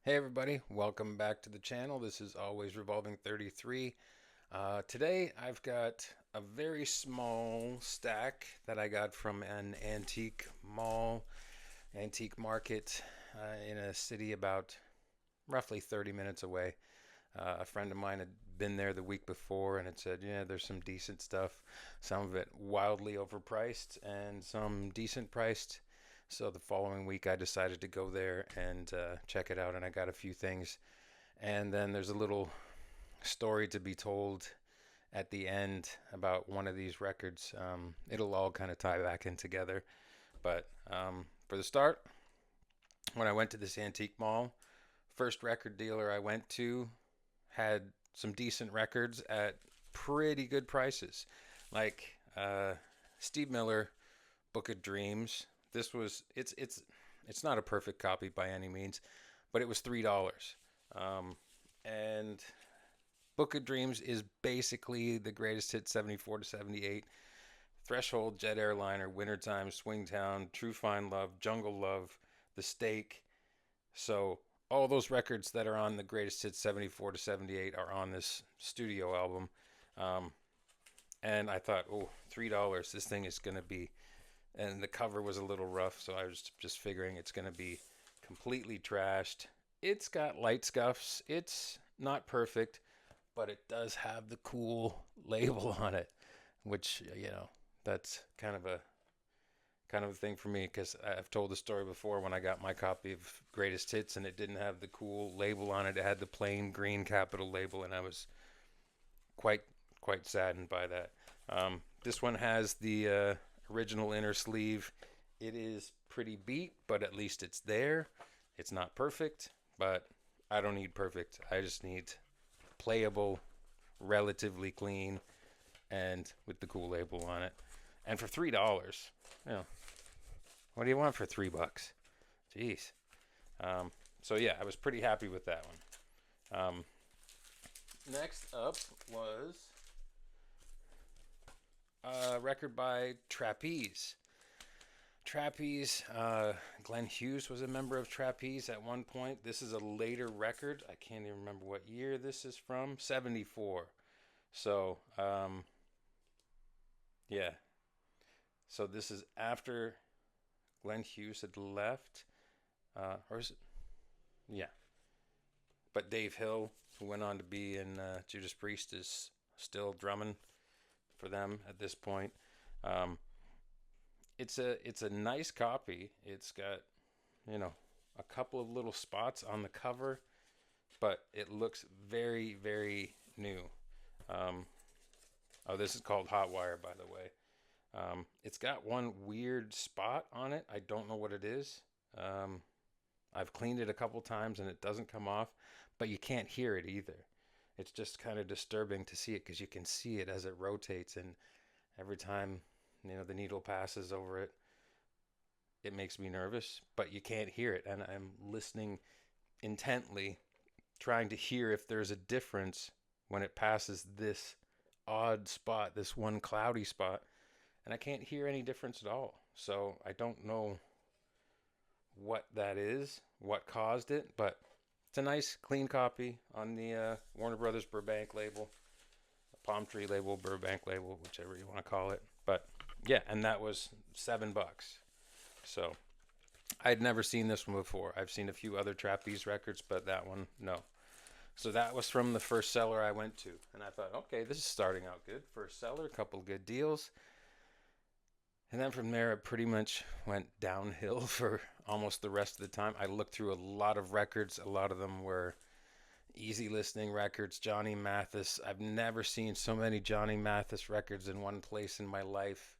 Hey everybody, welcome back to the channel. This is Always Revolving 33. Today I've got a very small stack that I got from an antique mall, antique market in a city about roughly 30 minutes away. A friend of mine had been there the week before and had said, yeah, there's some decent stuff. Some of it wildly overpriced and some decent priced. So the following week, I decided to go there and check it out, and I got a few things. And then there's a little story to be told at the end about one of these records. It'll all kind of tie back in together. But for the start, when I went to this antique mall, first record dealer I went to had some decent records at pretty good prices. Like Steve Miller, Book of Dreams. This was it's not a perfect copy by any means, but it was $3. And Book of Dreams is basically the greatest hit 74 to 78. Threshold, Jet Airliner, Wintertime, Swingtown, True Fine Love, Jungle Love, The Stake. So all those records that are on the greatest hits 74 to 78 are on this studio album. Um, and I thought, oh, $3. This thing is going to be, and the cover was a little rough, so I was just figuring it's going to be completely trashed. It's got light scuffs. It's not perfect, but it does have the cool label on it, which that's kind of a thing for me because I've told the story before when I got my copy of Greatest Hits and it didn't have the cool label on it. It had the plain green capital label, and I was quite quite saddened by that. This one has the original inner sleeve. It is pretty beat, but at least it's there. It's not perfect, but I don't need perfect. I just need playable, relatively clean, and with the cool label on it. And for $3, you know, what do you want for $3? Jeez. So yeah, I was pretty happy with that one. Next up was a record by Trapeze. Trapeze, Glenn Hughes was a member of Trapeze at one point. This is a later record. I can't even remember what year this is from. 74. So, yeah. So this is after Glenn Hughes had left. Or is it? Yeah. But Dave Hill, who went on to be in Judas Priest, is still drumming for them at this point. Um, it's a nice copy. It's got a couple of little spots on the cover, but it looks very very new. Um, oh, this is called Hot Wire, by the way. It's got one weird spot on it. I don't know what it is. Um, I've cleaned it a couple times and it doesn't come off, but you can't hear it either. It's just kind of disturbing to see it because you can see it as it rotates, and every time the needle passes over it, it makes me nervous, but you can't hear it. And I'm listening intently, trying to hear if there's a difference when it passes this odd spot, this one cloudy spot, and I can't hear any difference at all. So I don't know what that is, what caused it, but it's a nice, clean copy on the Warner Brothers Burbank label, Palm Tree label, Burbank label, whichever you want to call it. But yeah, and that was $7. So I'd never seen this one before. I've seen a few other Trapeze records, but that one, no. So that was from the first seller I went to. And I thought, okay, this is starting out good. First seller, a couple good deals. And then from there, it pretty much went downhill for almost the rest of the time. I looked through a lot of records. A lot of them were easy listening records, Johnny Mathis. I've never seen so many Johnny Mathis records in one place in my life.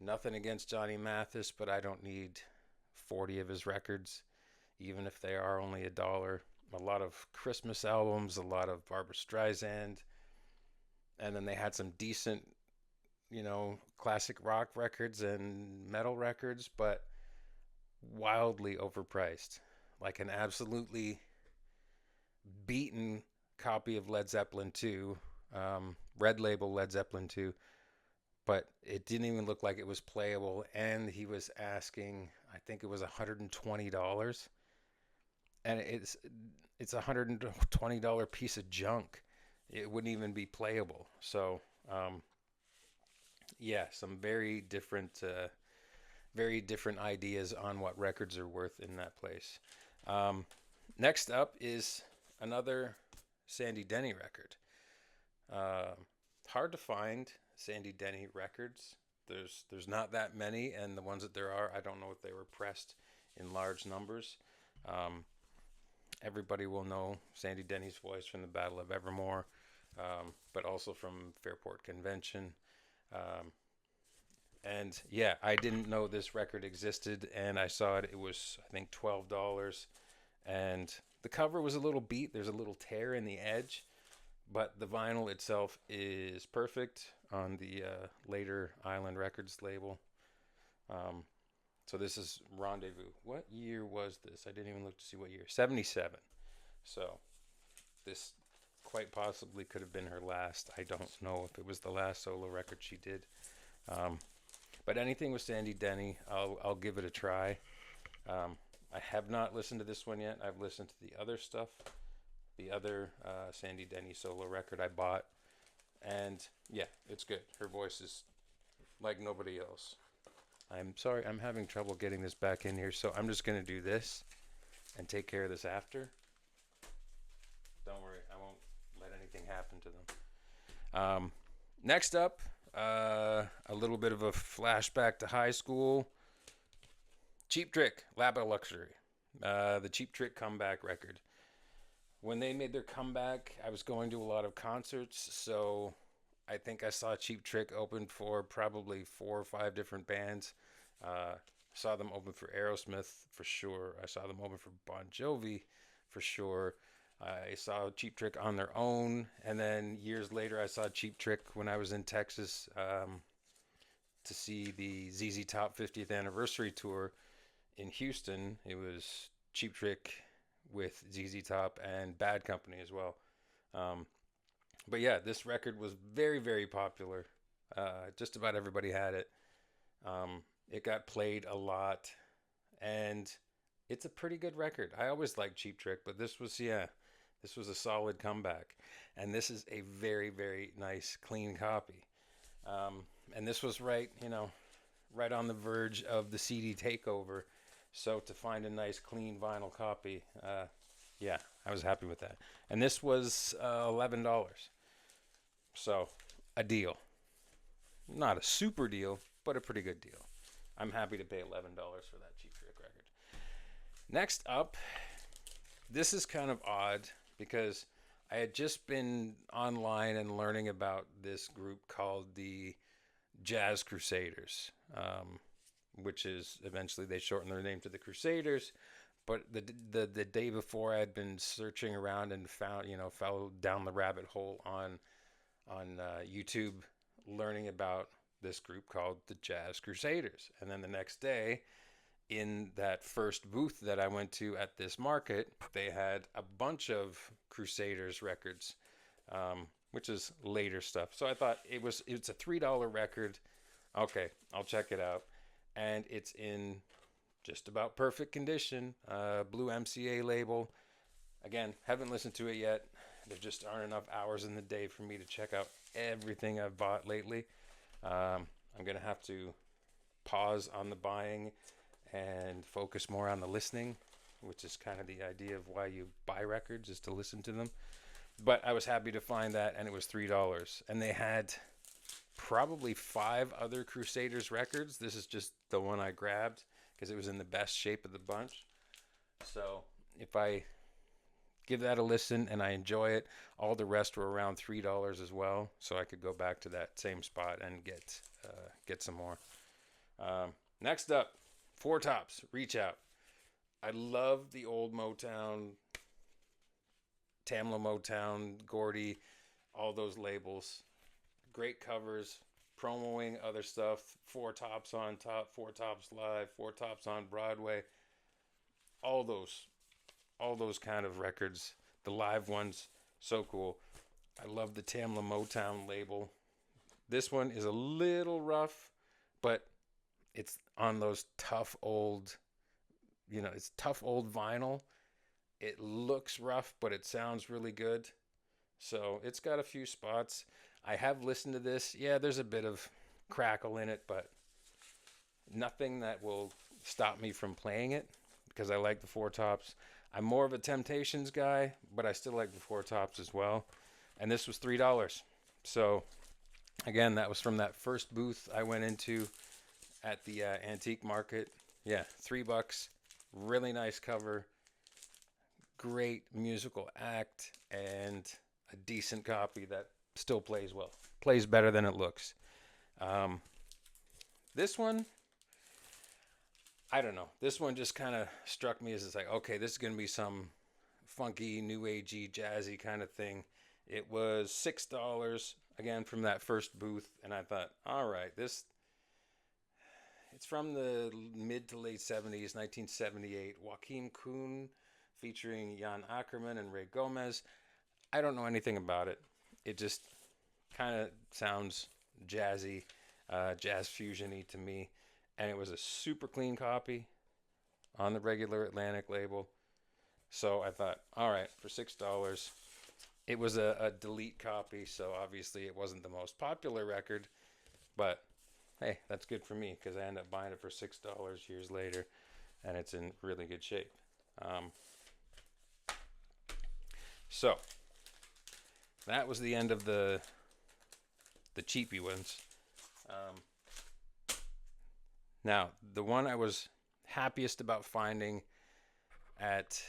Nothing against Johnny Mathis, but I don't need 40 of his records, even if they are only $1. A lot of Christmas albums, a lot of Barbra Streisand, and then they had some decent, classic rock records and metal records, but wildly overpriced. Like an absolutely beaten copy of Led Zeppelin 2, red label Led Zeppelin 2, but it didn't even look like it was playable. And he was asking, I think it was $120. and it's $120 piece of junk. It wouldn't even be playable. So yeah, some very different ideas on what records are worth in that place. Um, Next up is another Sandy Denny record. Uh, Hard to find Sandy Denny records. There's not that many, and the ones that there are, I don't know if they were pressed in large numbers. Um, Everybody will know Sandy Denny's voice from the Battle of Evermore, but also from Fairport Convention. Um, and yeah, I didn't know this record existed, and I saw it. It was, I think, $12, and the cover was a little beat. There's a little tear in the edge, but the vinyl itself is perfect on the later Island Records label. Um, so this is Rendezvous. What year was this? I didn't even look to see what year. 77. So this quite possibly could have been her last. I don't know if it was the last solo record she did. Um, but anything with Sandy Denny, I'll give it a try. I have not listened to this one yet. I've listened to the other stuff, the other Sandy Denny solo record I bought, and yeah, it's good. Her voice is like nobody else. I'm sorry, I'm having trouble getting this back in here, so I'm just gonna do this and take care of this after. Don't worry, I won't let anything happen to them. Next up, a little bit of a flashback to high school. Cheap Trick, Lab of Luxury, the Cheap Trick comeback record. When they made their comeback, I was going to a lot of concerts, so I think I saw Cheap Trick open for probably 4 or 5 different bands. Saw them open for Aerosmith for sure. I saw them open for Bon Jovi for sure. I saw Cheap Trick on their own, and then years later, I saw Cheap Trick when I was in Texas to see the ZZ Top 50th anniversary tour in Houston. It was Cheap Trick with ZZ Top and Bad Company as well. Um, but yeah, this record was very, very popular. Just about everybody had it. It got played a lot, and it's a pretty good record. I always liked Cheap Trick, but this was a solid comeback, and this is a very, very nice, clean copy. And this was right on the verge of the CD takeover. So to find a nice, clean vinyl copy, yeah, I was happy with that. And this was $11. So a deal. Not a super deal, but a pretty good deal. I'm happy to pay $11 for that Cheap Trick record. Next up, this is kind of odd because I had just been online and learning about this group called the Jazz Crusaders, which is eventually they shortened their name to the Crusaders. But the day before, I had been searching around and followed down the rabbit hole on YouTube, learning about this group called the Jazz Crusaders. And then the next day, in that first booth that I went to at this market, they had a bunch of Crusaders records, which is later stuff. So I thought it's a $3 record. Okay, I'll check it out, and it's in just about perfect condition. Blue MCA label. Again, haven't listened to it yet. There just aren't enough hours in the day for me to check out everything I've bought lately. I'm gonna have to pause on the buying and focus more on the listening, which is kind of the idea of why you buy records, is to listen to them. But I was happy to find that, and it was $3. And they had probably 5 other Crusaders records. This is just the one I grabbed because it was in the best shape of the bunch. So if I give that a listen and I enjoy it, all the rest were around $3 as well. So I could go back to that same spot and get some more. Next up, Four Tops, Reach Out. I love the old Motown, Tamla Motown, Gordy, all those labels. Great covers, promoing other stuff. Four Tops on top, Four Tops live, Four Tops on Broadway. All those kind of records. The live ones, so cool. I love the Tamla Motown label. This one is a little rough, but it's on those tough old, it's tough old vinyl. It looks rough, but it sounds really good. So it's got a few spots. I have listened to this. Yeah, there's a bit of crackle in it, but nothing that will stop me from playing it because I like the Four Tops. I'm more of a Temptations guy, but I still like the Four Tops as well. And this was $3. So again, that was from that first booth I went into at the antique market. Yeah, $3. Really nice cover, great musical act, and a decent copy that still plays well. Plays better than it looks. Um, this one, I don't know. This one just kind of struck me as it's like, okay, this is going to be some funky, new agey, jazzy kind of thing. It was $6 again from that first booth, and I thought, all right, this it's from the mid to late 70s, 1978. Joaquin Kuhn featuring Jan Ackerman and Ray Gomez. I don't know anything about it. It just kind of sounds jazzy, jazz fusion-y to me. And it was a super clean copy on the regular Atlantic label. So I thought, all right, for $6. It was a delete copy, so obviously it wasn't the most popular record, but hey, that's good for me because I ended up buying it for $6 years later, and it's in really good shape. So that was the end of the cheapy ones. Now, the one I was happiest about finding at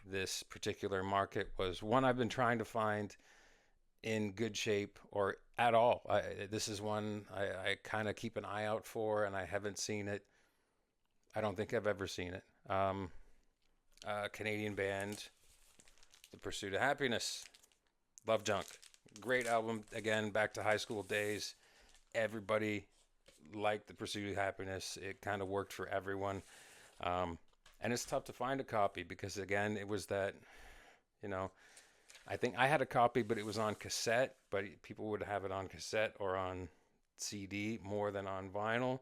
this particular market was one I've been trying to find in good shape or at all. This is one I kind of keep an eye out for, and I haven't seen it. I don't think I've ever seen it. Canadian band, The Pursuit of Happiness, Love Junk. Great album. Again, back to high school days. Everybody liked The Pursuit of Happiness. It kind of worked for everyone. And it's tough to find a copy because, again, it was that, you know, I think I had a copy, but it was on cassette, but people would have it on cassette or on CD more than on vinyl.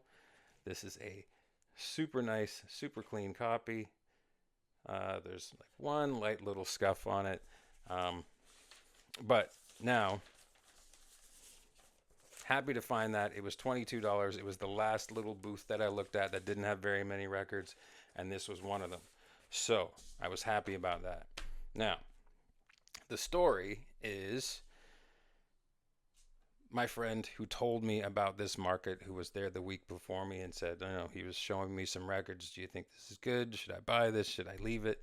This is a super nice, super clean copy. There's like one light little scuff on it. But now, happy to find that. It was $22. It was the last little booth that I looked at that didn't have very many records, and this was one of them. So I was happy about that. Now, the story is my friend who told me about this market, who was there the week before me and said, he was showing me some records. Do you think this is good? Should I buy this? Should I leave it?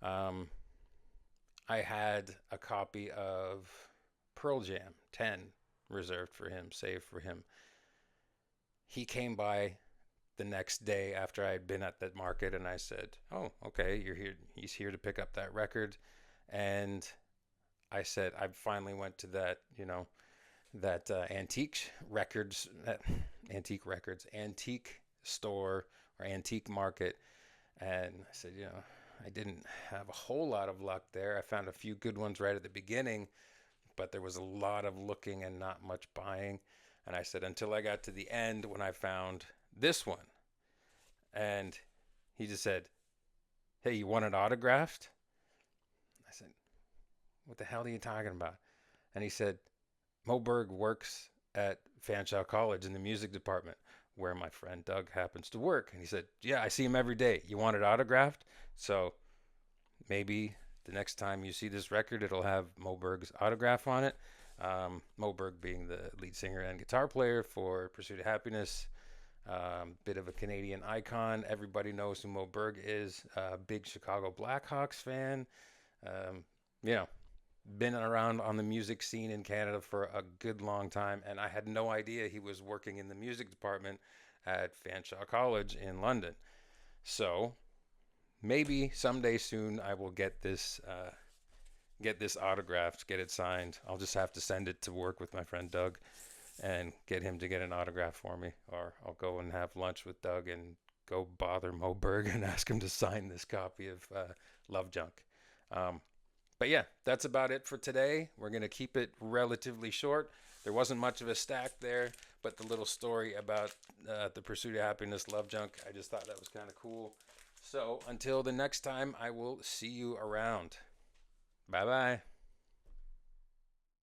I had a copy of Pearl Jam 10 reserved for him, saved for him. He came by the next day after I had been at that market, and I said, oh, okay, you're here. He's here to pick up that record. And I said, I finally went to that, that antique store or antique market. And I said, I didn't have a whole lot of luck there. I found a few good ones right at the beginning, but there was a lot of looking and not much buying. And I said, until I got to the end when I found this one. And he just said, hey, you want it autographed? I said, what the hell are you talking about? And he said, Moe Berg works at Fanshawe College in the music department, where my friend Doug happens to work. And he said, yeah, I see him every day. You want it autographed? So maybe the next time you see this record, it'll have Moe Berg's autograph on it. Moe Berg being the lead singer and guitar player for Pursuit of Happiness. Bit of a Canadian icon. Everybody knows who Moe Berg is. Big Chicago Blackhawks fan. Been around on the music scene in Canada for a good long time, and I had no idea he was working in the music department at Fanshawe College in London. So maybe someday soon I will get this autographed, get it signed. I'll just have to send it to work with my friend Doug and get him to get an autograph for me, or I'll go and have lunch with Doug and go bother Moe Berg and ask him to sign this copy of Love Junk. But yeah, that's about it for today. We're going to keep it relatively short. There wasn't much of a stack there, but the little story about The Pursuit of Happiness, Love Junk, I just thought that was kind of cool. So until the next time, I will see you around. Bye bye.